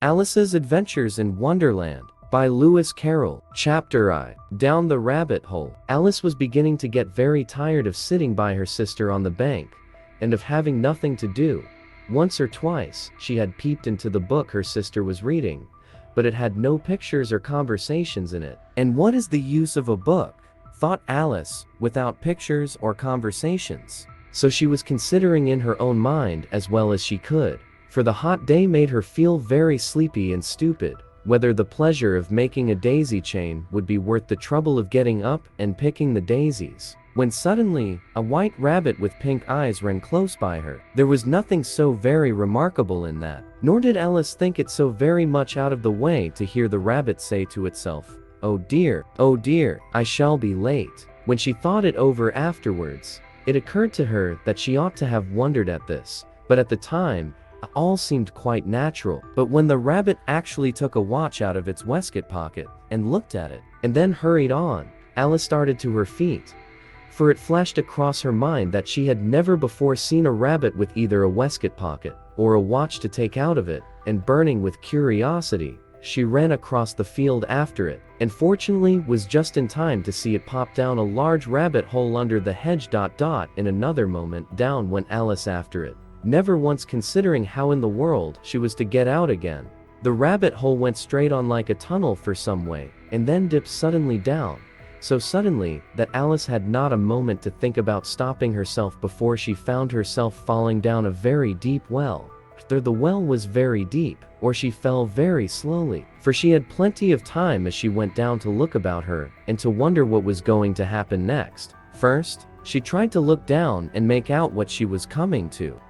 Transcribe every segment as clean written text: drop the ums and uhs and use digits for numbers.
Alice's Adventures in Wonderland by Lewis Carroll. Chapter I. Down the Rabbit Hole. Alice was beginning to get very tired of sitting by her sister on the bank, and of having nothing to do. Once or twice, she had peeped into the book her sister was reading, but it had no pictures or conversations in it. And what is the use of a book, thought Alice, without pictures or conversations? So she was considering in her own mind as well as she could, for the hot day made her feel very sleepy and stupid, whether the pleasure of making a daisy chain would be worth the trouble of getting up and picking the daisies, when suddenly, a white rabbit with pink eyes ran close by her. There was nothing so very remarkable in that, nor did Alice think it so very much out of the way to hear the rabbit say to itself, oh dear, I shall be late." When she thought it over afterwards, it occurred to her that she ought to have wondered at this, but at the time, all seemed quite natural. But when the rabbit actually took a watch out of its waistcoat pocket and looked at it, and then hurried on, Alice started to her feet, for it flashed across her mind that she had never before seen a rabbit with either a waistcoat pocket or a watch to take out of it, and burning with curiosity, she ran across the field after it, and fortunately was just in time to see it pop down a large rabbit hole under the hedge. In another moment down went Alice after it, never once considering how in the world she was to get out again. The rabbit hole went straight on like a tunnel for some way, and then dipped suddenly down, so suddenly that Alice had not a moment to think about stopping herself before she found herself falling down a very deep well. Either the well was very deep, or she fell very slowly, for she had plenty of time as she went down to look about her, and to wonder what was going to happen next. First, she tried to look down and make out what she was coming to,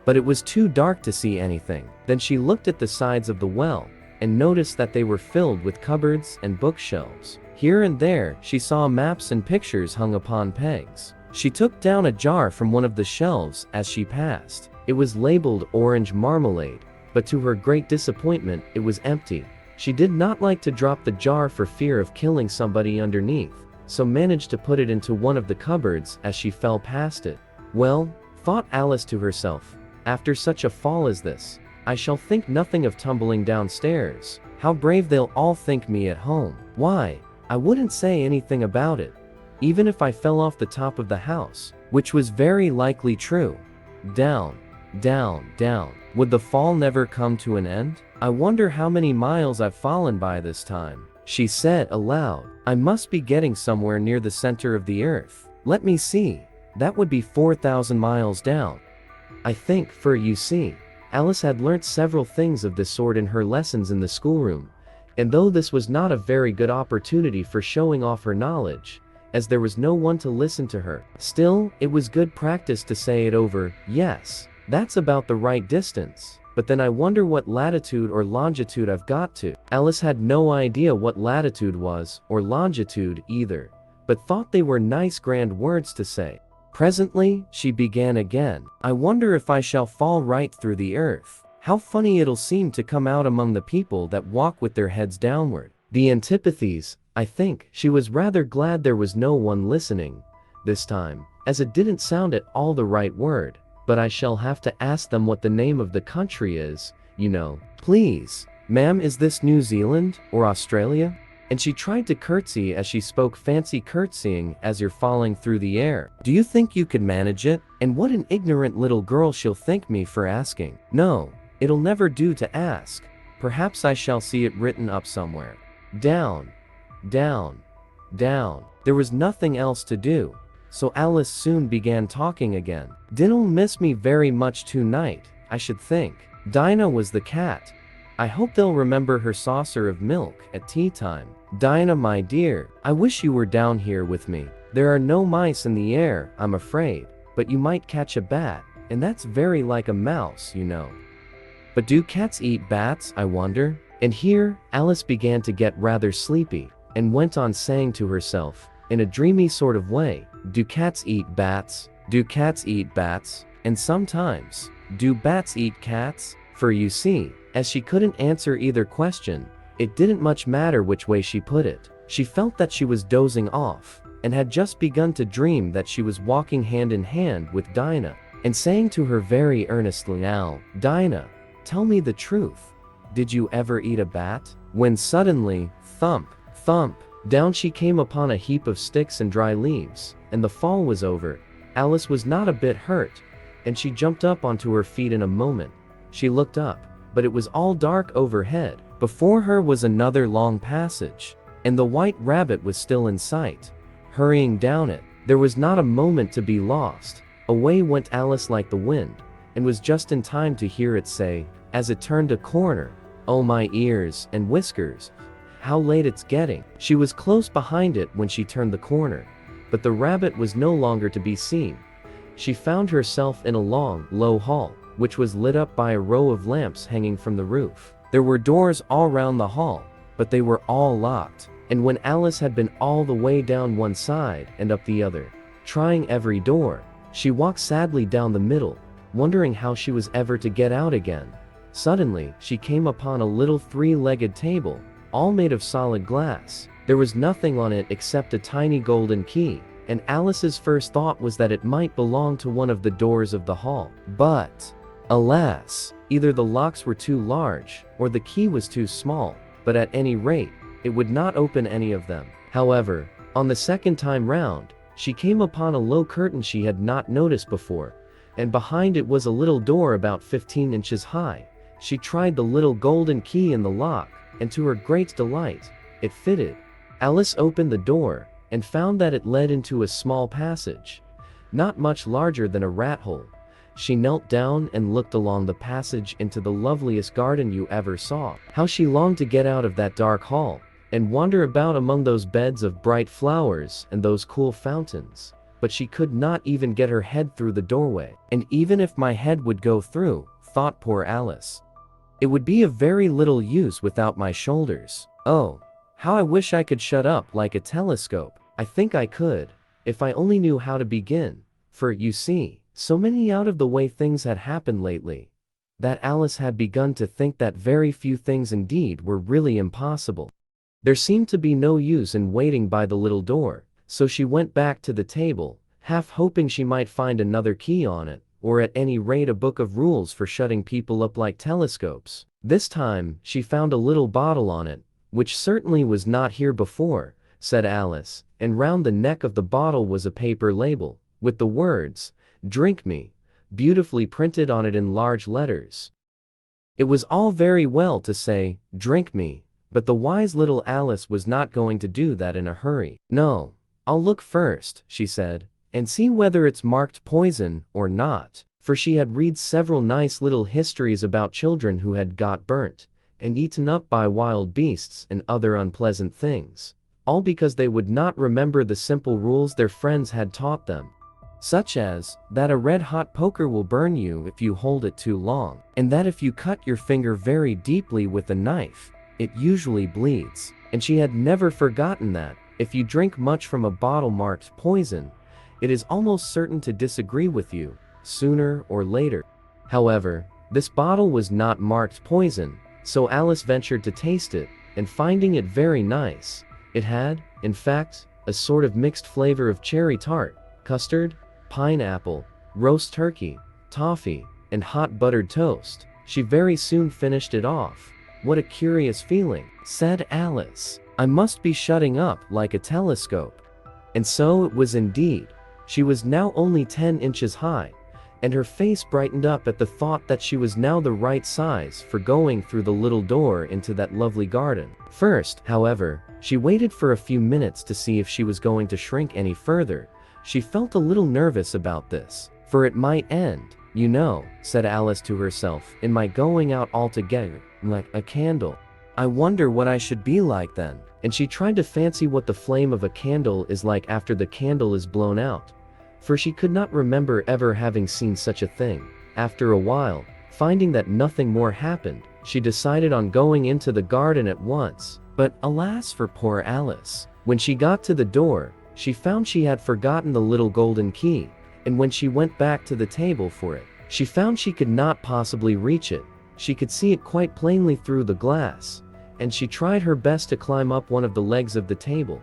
but it was too dark to see anything. Then she looked at the sides of the well, and noticed that they were filled with cupboards and bookshelves. Here and there she saw maps and pictures hung upon pegs. She took down a jar from one of the shelves as she passed. It was labeled orange marmalade, but to her great disappointment it was empty. She did not like to drop the jar for fear of killing somebody underneath, so managed to put it into one of the cupboards as she fell past it. Well, thought Alice to herself, after such a fall as this, I shall think nothing of tumbling downstairs. How brave they'll all think me at home. Why, I wouldn't say anything about it, even if I fell off the top of the house, which was very likely true. Down, down. Would the fall never come to an end? I wonder how many miles I've fallen by this time, she said aloud. I must be getting somewhere near the center of the earth. Let me see. That would be 4,000 miles down, I think, for you see, Alice had learnt several things of this sort in her lessons in the schoolroom, and though this was not a very good opportunity for showing off her knowledge, as there was no one to listen to her, still, it was good practice to say it over. Yes, that's about the right distance, but then I wonder what latitude or longitude I've got to. Alice had no idea what latitude was, or longitude either, but thought they were nice grand words to say. Presently, she began again. I wonder if I shall fall right through the earth. How funny it'll seem to come out among the people that walk with their heads downward. The antipathies, I think. She was rather glad there was no one listening this time, as it didn't sound at all the right word. But I shall have to ask them what the name of the country is, you know. Please, ma'am, is this New Zealand or Australia? And she tried to curtsy as she spoke. Fancy curtsying as you're falling through the air. Do you think you could manage it? And what an ignorant little girl she'll think me for asking. No, it'll never do to ask. Perhaps I shall see it written up somewhere. Down. There was nothing else to do, so Alice soon began talking again. Din'll miss me very much tonight, I should think. Dinah was the cat. I hope they'll remember her saucer of milk at tea time. Dinah, my dear, I wish you were down here with me. There are no mice in the air, I'm afraid, but you might catch a bat, and that's very like a mouse, you know. But do cats eat bats, I wonder? And here, Alice began to get rather sleepy, and went on saying to herself, in a dreamy sort of way, do cats eat bats? Do cats eat bats? And sometimes, do bats eat cats? For you see, as she couldn't answer either question, it didn't much matter which way she put it. She felt that she was dozing off, and had just begun to dream that she was walking hand in hand with Dinah, and saying to her very earnestly, now, Dinah, tell me the truth. Did you ever eat a bat?" When suddenly, thump, thump, down she came upon a heap of sticks and dry leaves, and the fall was over. Alice was not a bit hurt, and she jumped up onto her feet in a moment. She looked up, but it was all dark overhead. Before her was another long passage, and the white rabbit was still in sight. Hurrying down it, there was not a moment to be lost. Away went Alice like the wind, and was just in time to hear it say, as it turned a corner, "Oh my ears and whiskers, how late it's getting." She was close behind it when she turned the corner, but the rabbit was no longer to be seen. She found herself in a long, low hall, which was lit up by a row of lamps hanging from the roof. There were doors all round the hall, but they were all locked, and when Alice had been all the way down one side and up the other, trying every door, she walked sadly down the middle, wondering how she was ever to get out again. Suddenly, she came upon a little three-legged table, all made of solid glass. There was nothing on it except a tiny golden key, and Alice's first thought was that it might belong to one of the doors of the hall. But, alas, either the locks were too large, or the key was too small, but at any rate, it would not open any of them. However, on the second time round, she came upon a low curtain she had not noticed before, and behind it was a little door about 15 inches high. She tried the little golden key in the lock, and to her great delight, it fitted. Alice opened the door, and found that it led into a small passage, not much larger than a rat hole. She knelt down and looked along the passage into the loveliest garden you ever saw. How she longed to get out of that dark hall, and wander about among those beds of bright flowers and those cool fountains. But she could not even get her head through the doorway. "And even if my head would go through," thought poor Alice, "it would be of very little use without my shoulders. Oh, how I wish I could shut up like a telescope. I think I could, if I only knew how to begin." For, you see, so many out-of-the-way things had happened lately, that Alice had begun to think that very few things indeed were really impossible. There seemed to be no use in waiting by the little door, so she went back to the table, half hoping she might find another key on it, or at any rate a book of rules for shutting people up like telescopes. This time, she found a little bottle on it, "which certainly was not here before," said Alice, and round the neck of the bottle was a paper label, with the words, "Drink me," beautifully printed on it in large letters. It was all very well to say, "Drink me," but the wise little Alice was not going to do that in a hurry. "No, I'll look first," she said, "and see whether it's marked poison or not." For she had read several nice little histories about children who had got burnt and eaten up by wild beasts and other unpleasant things, all because they would not remember the simple rules their friends had taught them, such as that a red-hot poker will burn you if you hold it too long, and that if you cut your finger very deeply with a knife, it usually bleeds. And she had never forgotten that, if you drink much from a bottle marked poison, it is almost certain to disagree with you, sooner or later. However, this bottle was not marked poison, so Alice ventured to taste it, and finding it very nice, it had, in fact, a sort of mixed flavor of cherry tart, custard, pineapple, roast turkey, toffee, and hot buttered toast. She very soon finished it off. "What a curious feeling," said Alice. "I must be shutting up like a telescope." And so it was indeed. She was now only 10 inches high, and her face brightened up at the thought that she was now the right size for going through the little door into that lovely garden. First, however, she waited for a few minutes to see if she was going to shrink any further. She felt a little nervous about this, for it might end, "You know," said Alice to herself, "in my going out altogether, like a candle. I wonder what I should be like then." And she tried to fancy what the flame of a candle is like after the candle is blown out, for she could not remember ever having seen such a thing. After a while, finding that nothing more happened, she decided on going into the garden at once. But alas for poor Alice! When she got to the door, she found she had forgotten the little golden key, and when she went back to the table for it, she found she could not possibly reach it. She could see it quite plainly through the glass, and she tried her best to climb up one of the legs of the table,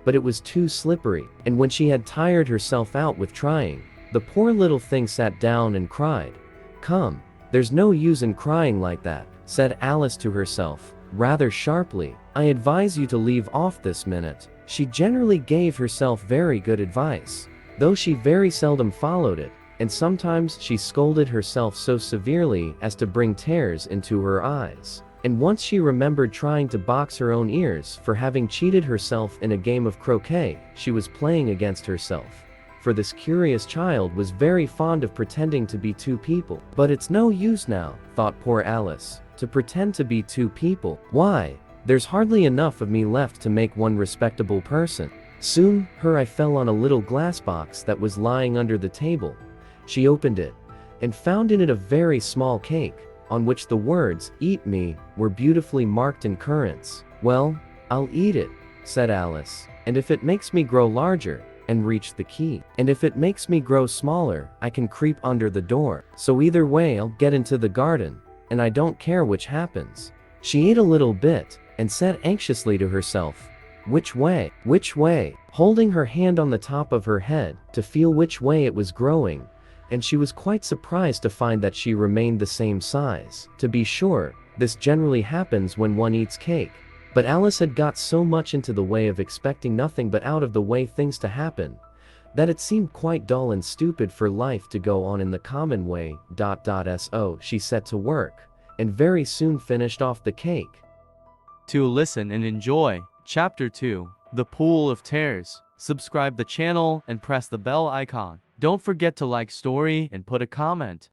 but it was too slippery, and when she had tired herself out with trying, the poor little thing sat down and cried. "Come, there's no use in crying like that," said Alice to herself, rather sharply. I advise you to leave off this minute. She generally gave herself very good advice, though she very seldom followed it, and sometimes she scolded herself so severely as to bring tears into her eyes. And once she remembered trying to box her own ears for having cheated herself in a game of croquet she was playing against herself. For this curious child was very fond of pretending to be two people. But it's no use now, thought poor Alice, to pretend to be two people. Why, there's hardly enough of me left to make one respectable person. Soon, her eye fell on a little glass box that was lying under the table. She opened it, and found in it a very small cake, on which the words, "Eat me," were beautifully marked in currants. Well, I'll eat it, said Alice, and if it makes me grow larger, and reach the key. And if it makes me grow smaller, I can creep under the door. So either way I'll get into the garden, and I don't care which happens. She ate a little bit, and said anxiously to herself, "Which way? Which way?" holding her hand on the top of her head to feel which way it was growing, and she was quite surprised to find that she remained the same size. To be sure, this generally happens when one eats cake. But Alice had got so much into the way of expecting nothing but out of the way things to happen, that it seemed quite dull and stupid for life to go on in the common way. So she set to work, and very soon finished off the cake. To listen and enjoy Chapter 2, The Pool of Tears, subscribe the channel and press the bell icon. Don't forget to like story and put a comment.